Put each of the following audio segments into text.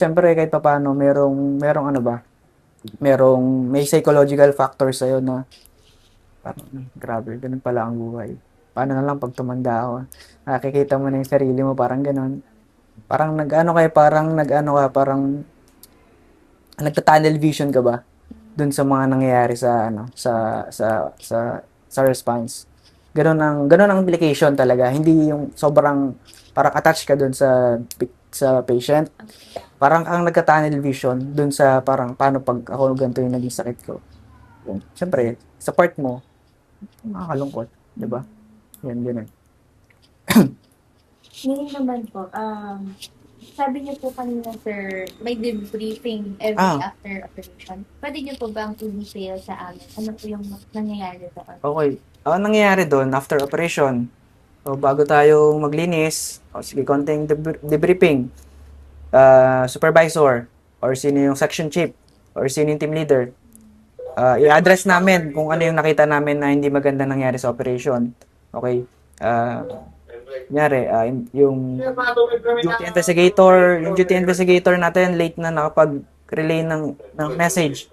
siyempre kahit papaano merong ano ba, may psychological factor sa'yo na parang, grabe, ganun pala ang buhay. Paano na lang pag tumanda ako, nakikita mo na yung sarili mo, parang ganun. Parang nagta-tunnel vision ka ba dun sa mga nangyayari sa ano, sa response. Ganun ang implication talaga. Hindi yung sobrang parang attached ka dun sa patient. Parang kang nagka-tunnel vision dun sa parang paano pag ako ganito yung naging sakit ko. Yun. Siyempre, sa part mo, nakakalungkot, 'di ba? Yan ganun. Ngayon naman po, sabi niyo po kanina, sir, may debriefing every Ah, after operation. Pwede niyo po bang i-detail sa amin? Ano po yung nangyayari doon? okay. Ang nangyayari doon after operation, o bago tayo maglinis, o sige, konting debriefing. Supervisor or sino yung section chief or sino yung team leader, i-address namin kung ano yung nakita namin na hindi maganda nangyari sa operation. Okay? Kunyari, yung duty investigator natin late na nakapag-relay ng message.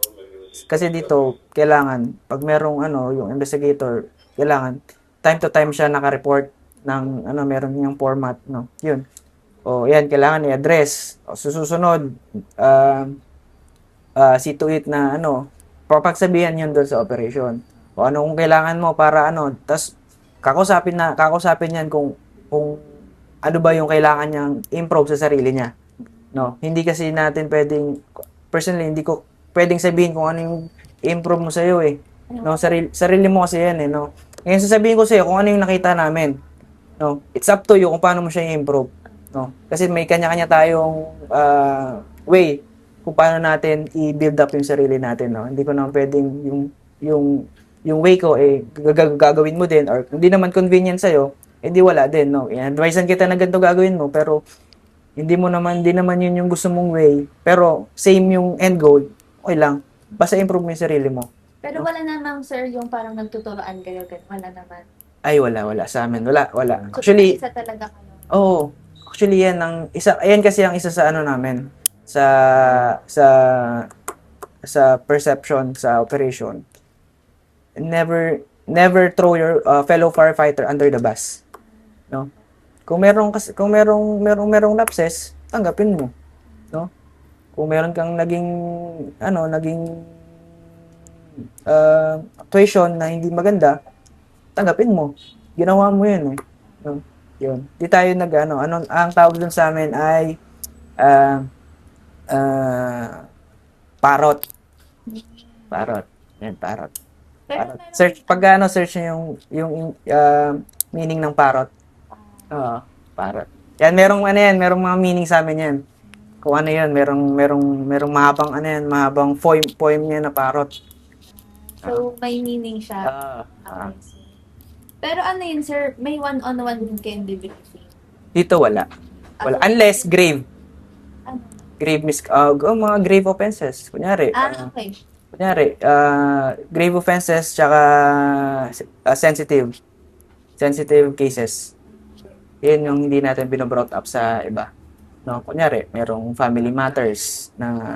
Kasi dito, kailangan, pag merong yung investigator, kailangan, time to time siya naka-report ng, meron niyang format, no? Yun. O, yan, kailangan i-address. O, susunod, uh, see to it na, papagsabihan yun doon sa operation. O ano kung kailangan mo para tas kakausapin yan kung ano ba yung kailangan niyang improve sa sarili niya. No, hindi kasi natin pwedeng, personally, hindi ko pwedeng sabihin kung ano yung improve mo sa'yo eh. No, sarili mo kasi yan eh, no. Ngayon sasabihin ko sa'yo kung ano yung nakita namin. No, it's up to you kung paano mo siya i-improve. No, kasi may kanya-kanya tayong way kung paano natin i-build up yung sarili natin, no. Hindi ko naman pwedeng yung yung way ko eh gagawin mo din or hindi naman convenient sa'yo, hindi wala din, no. I-advisean kita na ganito gagawin mo pero hindi naman yun yung gusto mong way, pero same yung end goal, okay lang. Basta improve mo yung sarili mo. Pero No? wala namang, sir, yung parang nagtuturoan kayo, ganun. Wala naman. Ay, wala sa amin. Wala. So, Actually, isa talaga kayo. oh, actually ayan kasi ang isa sa ano namin, sa, sa, sa perception, sa operation. Never throw your fellow firefighter under the bus. No? Kung merong lapses, tanggapin mo, no? Kung meron kang naging actuation na hindi maganda, tanggapin mo. Ginawa mo 'yun eh. No? 'Yun. Di tayo ang tawag dun sa amin ay uh, uh, parot. Parot. Yan, parot. Pero Parot. meron Search din, pag search niyo yung meaning ng parot. Oo, parot. Yan, merong mga meaning sa amin yan. Kung ano yan, merong mahabang mahabang poem niya na parot. Ah, so, may meaning siya. ah, ah. Okay, sir. Pero ano yun, sir, may one-on-one din kayong debriefing. Dito wala. Wala. So, Unless grave. ano? Mga grave offenses. Okay. Grave offenses tsaka sensitive cases. Yun yung hindi natin binobrought up sa iba. No, kunyari, merong family matters na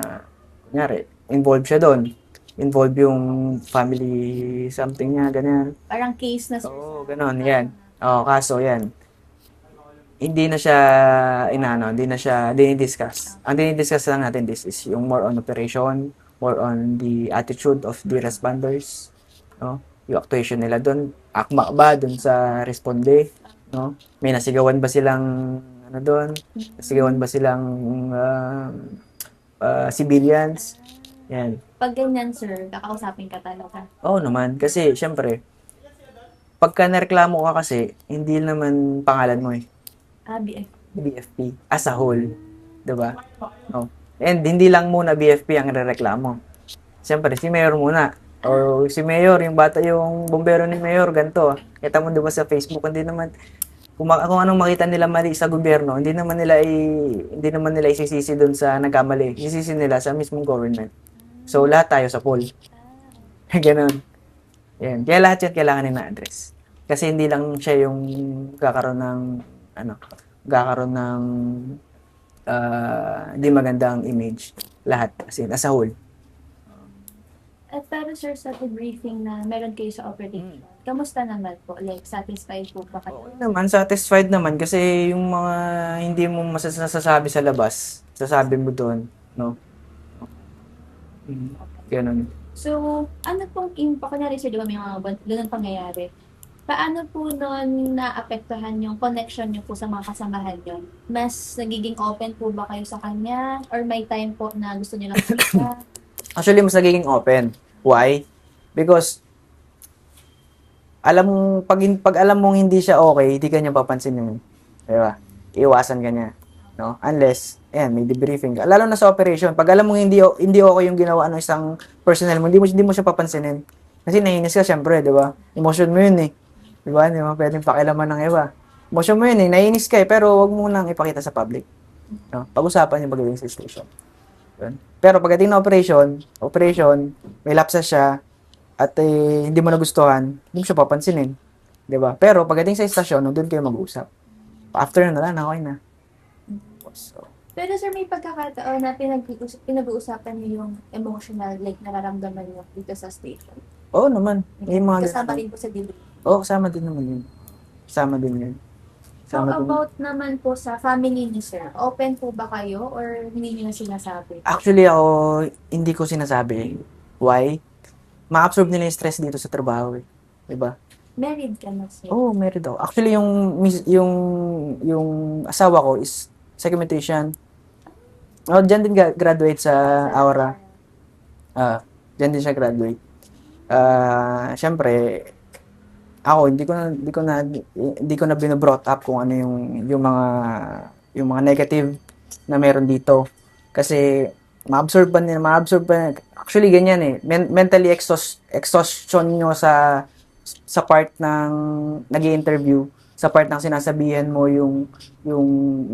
kunyari, involved siya doon. Involved yung family something niya, ganyan. Parang case na, sir, Oo, sa ganon, yan. Oo, kaso yan. Hindi na siya hindi na siya dinidiscuss. Ang dinidiscuss lang natin this is yung more on operation, more on the attitude of the responders, no? Yung actuation nila doon, akma ba doon sa responde, no? May nasigawan ba silang doon? Nasigawan ba silang civilians? Yan. Pag ganyan, sir, kakausapin ka talaga. Oo naman, kasi syempre, pagka nareklamo ka kasi, hindi naman pangalan mo eh. BF. BFP as a whole, 'di ba? Oh. And hindi lang muna BFP ang rereklamo. Siyempre si Mayor muna. Or si Mayor, yung bombero ni Mayor ganto. Kita mo 'di ba sa Facebook, hindi naman kung anong makita nila mali sa gobyerno, hindi naman nila isisisi doon sa nagkamali. Isisisi nila sa mismong government. So lahat tayo sa poll. Ganun. Yan. Kaya lahat yan kailangan na-address. Kasi hindi lang siya yung kakaroon ng ano, kakaroon ng hindi maganda ang image. Lahat, as a whole. At pero sir, sa debriefing na meron kayo sa operation, kamusta naman po? Like, satisfied po ba kayo? Okay naman, satisfied naman kasi yung mga hindi mo masasabi sa labas, sasabi mo doon, no? Ganun. So, ano pong impact, kunyari sir, di ba may mga ganun pangyayari? Paano po nun naapektuhan yung connection niyo po sa mga kasamahan niyo? Mas nagiging open po ba kayo sa kanya? Or may time po na gusto niyo lang siya? Actually, mas nagiging open. Why? Because pag alam mong hindi siya okay, hindi ka niya papansinin. Di ba? Iwasan ka niya. No? Unless, may debriefing ka. Lalo na sa operation, pag alam mong hindi okay yung ginawa ng isang personnel mo, hindi mo siya papansinin. Kasi nahinis ka, syempre, di ba? Emotion mo yun eh. Di ba? Hindi mo pwedeng pakialaman ng iba. Emotion mo yun eh, nahinis ka eh, pero wag mo nang ipakita sa public. No? Pag-usapan yung pagdating sa station. Yun. Pero pagdating na operation, may lapses siya, at hindi mo nagustuhan, hindi mo siya papansinin. 'Di ba? Pero pagdating sa istasyon, doon kayo mag-usap. After na lang, okay na. So, Pero sir, may pagkakataon na pinag-uusapan niyo yung emotional, like nararamdaman niyo dito sa station. oo naman. May mga Kasama ganun. rin po sa debrief. Oo, kasama din naman yun. Kasama din yun. How Kasama din. about naman po sa family niyo, sir? Open po ba kayo or hindi niyo na sinasabi? Actually, ako, hindi ko sinasabi. Why? Ma-absorb nila yung stress dito sa trabaho eh. 'Di ba? Married ka na, sir? Oo, married ako. Actually, yung asawa ko is psychometrician. Oh, diyan din graduate sa Aura. Diyan din siya graduate. Syempre, ako hindi ko na bino-brought up kung ano yung mga negative na meron dito. Kasi ma-absorb pa. Actually ganyan eh. Mentally exhaustion nyo sa part ng nag-i-interview, sa part ng sinasabihan mo yung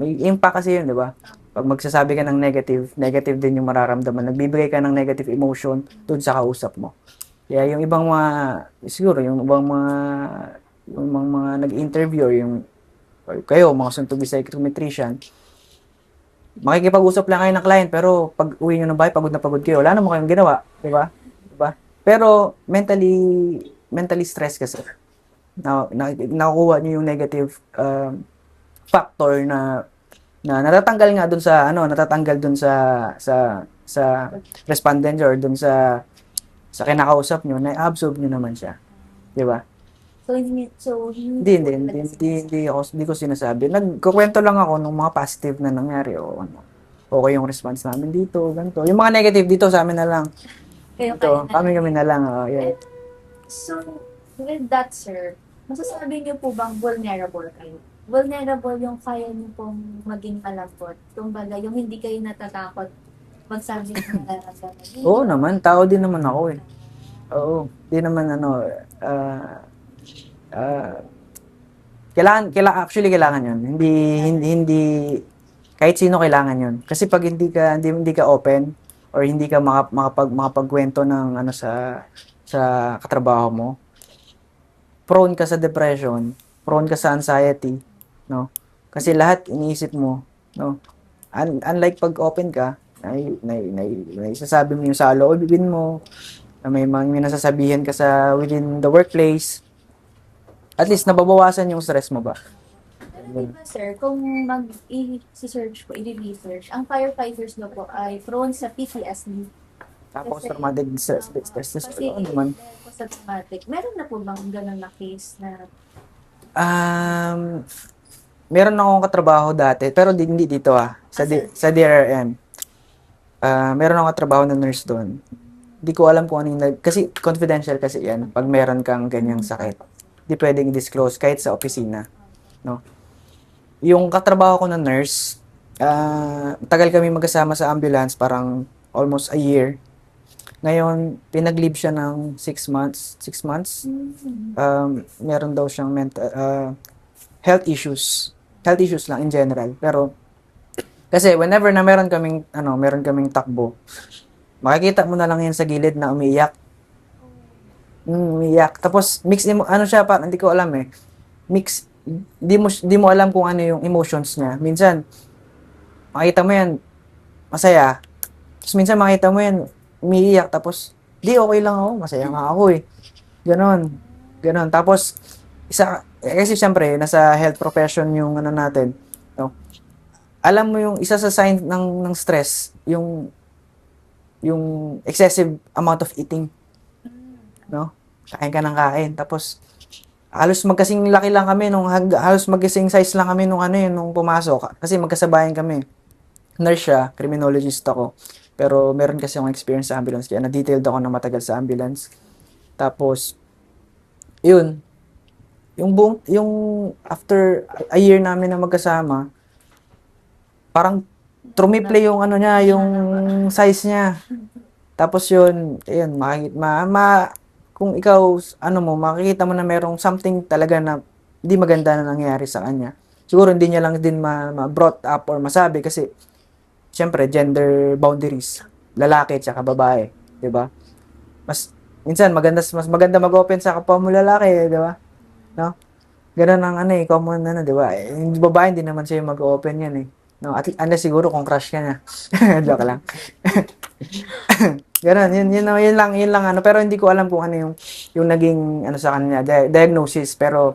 may impact kasi yun, di ba? Pag magsasabi ka ng negative din yung mararamdaman. Nagbibigay ka ng negative emotion dun sa kausap mo. Kaya yung ibang siguro yung mga nag-interview or kayo, mga soon-to-be psychometrician, makikipag-usap lang kayo ng client, pero pag uwi nyo ng bahay, pagod na pagod kayo. Wala naman kayong ginawa, di ba? Diba? Pero mentally stress kasi. Nakukuha nyo yung negative factor na natatanggal dun sa respondent or dun sa kinakausap nyo, na-absorb nyo naman siya. Di ba? So, hindi Hindi ko sinasabi. Nagkukwento lang ako ng mga positive na nangyari o ano. Okay yung response namin dito, ganito. Yung mga negative dito sa amin na lang. kayo Ito, kami na lang. Yan. So, with that, sir, masasabi niyo po bang vulnerable kayo? Vulnerable yung kaya niyo pong maging malambot. Kumbaga, yung hindi kayo natatakot magsabi ng nararamdaman niyo. Oo naman, tao din naman ako eh. Oo, di naman kailangan yun. Hindi kahit sino kailangan yun. Kasi pag hindi ka open or hindi ka makapagkwento ng sa katrabaho mo, prone ka sa depression, prone ka sa anxiety, no? Kasi lahat iniisip mo, no? Unlike pag open ka, may sasabi mo yung sa loobin mo, na may nasasabihan ka within the workplace. At least nababawasan yung stress mo ba? Pero diba, sir, kung mag-i-search po, i-research, ang firefighters na po ay prone sa PTSD. Tapos Kasi, traumatic stress Kasi, ano naman. sa traumatic, meron na po bang ganun na case na Meron akong katrabaho dati, pero hindi dito sa DRRM. Meron akong katrabaho na nurse doon. Hindi ko alam kung ano kasi confidential kasi yan pag meron kang ganyang sakit. Hindi pwedeng i-disclose kahit sa opisina, no? Yung katrabaho ko na nurse, tagal kami magkasama sa ambulance, parang almost a year. Ngayon, pinag-leave siya ng 6 months. 6 months. Meron daw siyang health issues. Health issues lang in general. Pero, kasi whenever na meron kaming takbo, makikita mo na lang yan sa gilid na umiiyak. Umiiyak. Tapos, siya pa, hindi ko alam eh. Di mo alam kung ano yung emotions niya. Minsan, makita mo yan, masaya. Tapos minsan makita mo yan, umiiyak, tapos, di, okay lang ako, masaya nga ako eh. Ganon. Ganon. Tapos, kasi siyempre, nasa health profession yung ano natin, no? Alam mo yung isa sa sign ng stress, yung excessive amount of eating, no? Kain ka ng kain. Tapos, halos magkasing laki lang kami halos magkasing size lang kami nung ano yun, nung pumasok. Kasi magkasabayan kami. Nurse siya, criminologist ako. Pero meron kasi akong experience sa ambulance, kaya na-detailed ako na matagal sa ambulance. Tapos, yun, yung after a year namin na magkasama, parang trumiple yung ano niya, yung size niya. Tapos yun, ayun, kung ikaw, ano mo, makikita mo na merong something talaga na hindi maganda na nangyayari sa kanya. Siguro hindi niya lang din ma-brought up or masabi kasi, syempre, gender boundaries. Lalaki at babae. 'Di ba? Minsan, mas maganda mag-open sa kapwa mo lalaki, 'di ba? No? Ganun ang ano eh, common ano, 'di ba? Yung babae, hindi naman siya mag-open yan eh. No, at unless siguro kung crush ka niya. Joke lang. Ganun, yun lang ano, pero hindi ko alam kung ano yung naging ano sa kanya, diagnosis, pero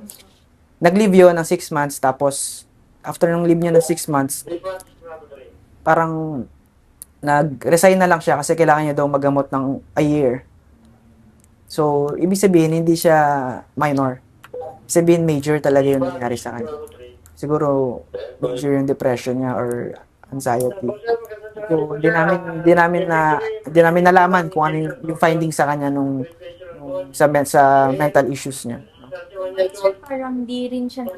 nag-leave yun ng 6 months, tapos after ng leave niya ng 6 months, parang nag-resign na lang siya kasi kailangan niya daw magamot ng a year. So, ibig sabihin, hindi siya minor. Ibig sabihin, major talaga yung nangyari sa kanya. Siguro, major yung depression niya or anxiety. So, di namin nalaman kung ano yung findings sa kanya sa mental issues niya. So, parang di rin siya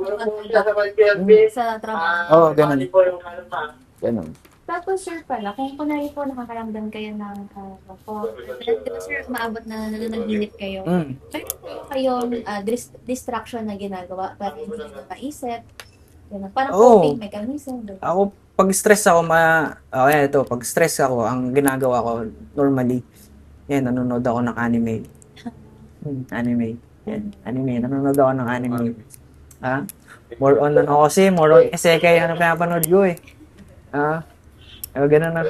sa trabaho. Oo, ganun. Ganun. Tapos, sir pala, kung kunwari po nakakaramdam kayo ng di ba sir, maabot na nanaginip kayo, meron po kayong distraction na ginagawa para hindi nyo maisip, ganun. Parang Oo. coping mechanism. Ganun. Ako, pag stress ako, pag stress ako, ang ginagawa ko, normally, yan, nanonood ako ng anime. Anime. Yan, anime. Nanonood ako ng anime. Ha? More on isekai ano pinapanood ko eh. Ganun ang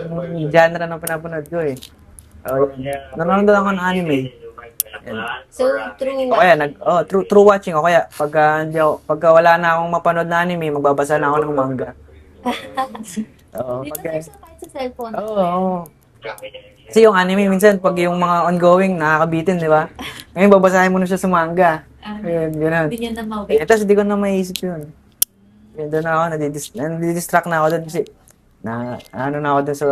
genre ng pinapanood ko eh. Nanonood ako ng anime. Yan. So, through O kaya, true watching. O kaya, pagka wala na akong mapanood na anime, magbabasa na ako ng manga. Oo, di ba sir, kahit sa cellphone? Oo. Kasi yung anime, minsan, pag yung mga ongoing, nakakabitin, di ba? Ngayon, babasahin mo na siya sa manga. Ayun, ganun. Hindi nyo na mawait. Tapos, hindi ko na maiisip yun. Yun, doon ako, nadidistract na ako doon kasi, ano na ako doon sa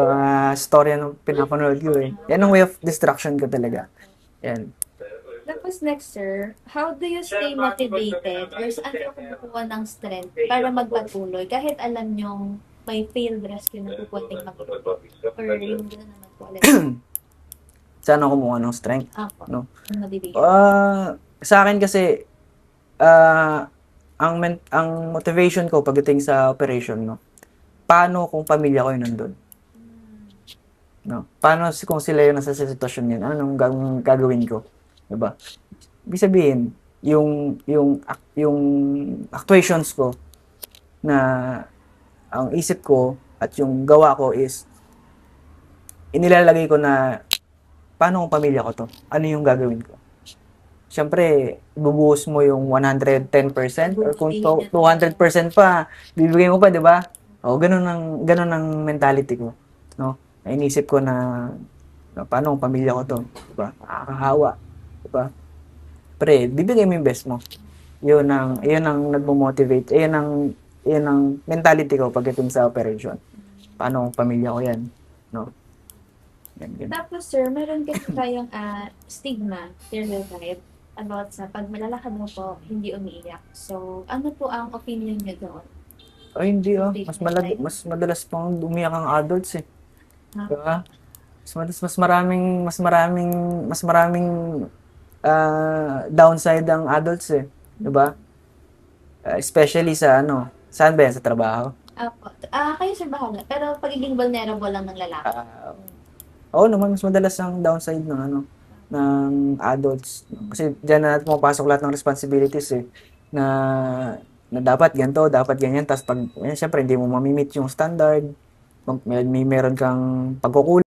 storya ng pinapanood ko eh. Yan ang way of distraction ko talaga. Yan. Tapos next, sir, how do you stay motivated or saan ka kumukuha ng strength para magpatuloy kahit alam nyong may failed rescue na pupunting magpatuloy? Or yung gano'n naman po ulit. Saan ako kumuha ng strength? Ako, No? yung motivation. Sa akin kasi, ang motivation ko pagdating sa operation, no? Paano kung pamilya ko yung nandun? No? Paano kung sila yung nasa sitwasyon yun? Anong gagawin ko? Diba? Ibig sabihin, yung actuations ko na ang isip ko at yung gawa ko is inilalagay ko na paano kung pamilya ko to? Ano yung gagawin ko? Siyempre, bubuhos mo yung 110% or kung 200% pa, bibigay mo pa, di ba? O, ganun ang mentality ko. No? Inisip ko na paano kung pamilya ko to? Di ba? Nakakahawa. Di ba? Pre, bibigay mo yung best mo. Yun ang nagmo-motivate. Yun ang mentality ko pagdating sa operation. Paano kung pamilya ko yan? No? Yan. Tapos, sir, meron kasi tayong stigma, stereotype, about sa pag malalakad mo po, hindi umiiyak. So, ano po ang opinion niyo doon? Ay, hindi mas madalas pang umiyak ang adults eh. Diba? Mas maraming downside ang adults eh. Diba? Especially saan ba yan? Sa trabaho? Apo. Kayo, sir, bahala. Pero pagiging vulnerable lang ng lalaki. Oo naman, mas madalas ang downside ng adults. Kasi diyan na natin pumapasok lahat ng responsibilities eh. Na dapat ganito, dapat ganyan. Tapos syempre hindi mo mamimit yung standard. may meron kang pagkukulang